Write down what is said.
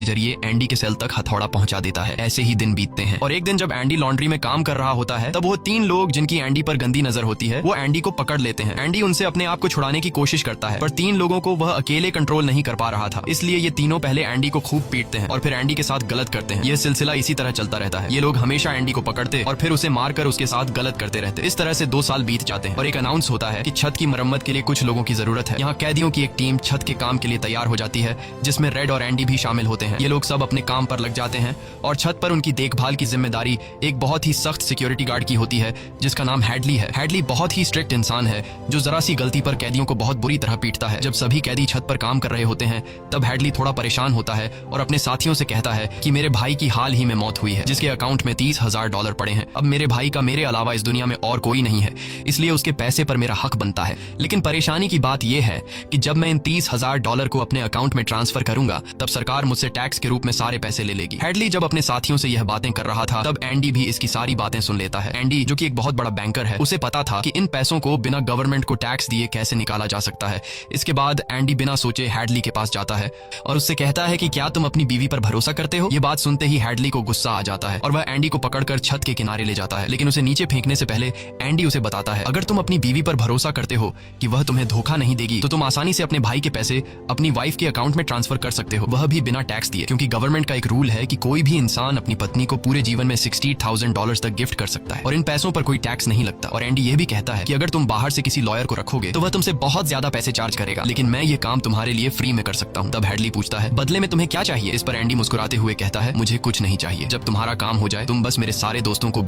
जरिए एंडी के सेल तक हथौड़ा पहुंचा देता है। ऐसे ही दिन बीतते हैं और एक दिन जब एंडी लॉन्ड्री में काम कर रहा होता है तब वो 3 लोग जिनकी एंडी पर गंदी नजर होती है वो एंडी को पकड़ लेते हैं। एंडी उनसे अपने आप को छुड़ाने की कोशिश करता है पर 3 लोगों को वह अकेले कंट्रोल नहीं कर पा रहा था, इसलिए ये तीनों पहले एंडी को खूब पीटते हैं और फिर एंडी के साथ गलत करते हैं। यह सिलसिला इसी तरह चलता रहता है। ये लोग हमेशा एंडी को पकड़ते और फिर उसे मारकर उसके साथ गलत करते रहते। इस तरह से 2 साल बीत जाते हैं और एक अनाउंस होता है कि छत की मरम्मत के लिए कुछ लोगों की जरूरत है। यहाँ कैदियों की एक टीम छत के काम के लिए तैयार हो जाती है जिसमें रेड और एंडी भी शामिल होते हैं। ये लोग सब अपने काम पर लग जाते हैं और छत पर उनकी देखभाल की जिम्मेदारी एक बहुत ही सख्त सिक्योरिटी गार्ड की होती है जिसका नाम हैडली है। हैडली बहुत ही स्ट्रिक्ट इंसान है जो जरा सी गलती पर कैदियों को बहुत बुरी तरह पीटता है। जब सभी कैदी छत पर काम कर रहे होते हैं तब हैडली थोड़ा परेशान होता है और अपने साथियों से कहता है कि मेरे भाई की हाल ही में मौत हुई है जिसके अकाउंट में $30,000 पड़े हैं। अब मेरे भाई का मेरे अलावा इस दुनिया में और कोई नहीं है, इसलिए उसके पैसे पर मेरा हक बनता है। लेकिन परेशानी की बात यह है कि जब मैं इन $30,000 को अपने अकाउंट में ट्रांसफर करूंगा तब सरकार मुझसे टैक्स के रूप में सारे पैसे ले लेगी। हैडली जब अपने साथियों से यह बातें कर रहा था तब एंडी भी इसकी सारी बातें सुन लेता है। एंडी जो कि एक बहुत बड़ा बैंकर है, उसे पता था कि इन पैसों को बिना गवर्नमेंट को टैक्स दिए कैसे निकाला जा सकता है। इसके बाद एंडी बिना सोचे हैडली के पास जाता है और उससे कहता है कि क्या तुम अपनी बीवी पर भरोसा करते हो। ये बात सुनते ही हैडली को गुस्सा आ जाता है और वह एंडी को पकड़कर छत के किनारे ले जाता है, लेकिन उसे नीचे फेंकने से पहले एंडी उसे बताता है अगर तुम अपनी बीवी पर भरोसा करते हो कि वह तुम्हें धोखा नहीं देगी तो तुम आसानी से अपने भाई के पैसे अपनी वाइफ के अकाउंट में ट्रांसफर कर सकते हो, वह भी बिना टैक्स दिए, क्योंकि गवर्नमेंट का एक रूल है कि कोई भी इंसान अपनी पत्नी को पूरे जीवन में $60,000 तक गिफ्ट कर सकता है और इन पैसों पर कोई टैक्स नहीं लगता। और एंडी ये भी कहता है कि अगर तुम बाहर से किसी लॉयर को रखोगे तो वह तुमसे बहुत ज्यादा पैसे चार्ज करेगा, लेकिन मैं ये काम तुम्हारे लिए फ्री में कर सकता हूँ। तब हैडली पूछता है बदले में तुम्हें क्या चाहिए। इस पर एंडी मुस्कुराते हुए कहता है मुझे कुछ नहीं चाहिए, जब तुम्हारा काम हो जाए तुम बस मेरे सारे दोस्तों को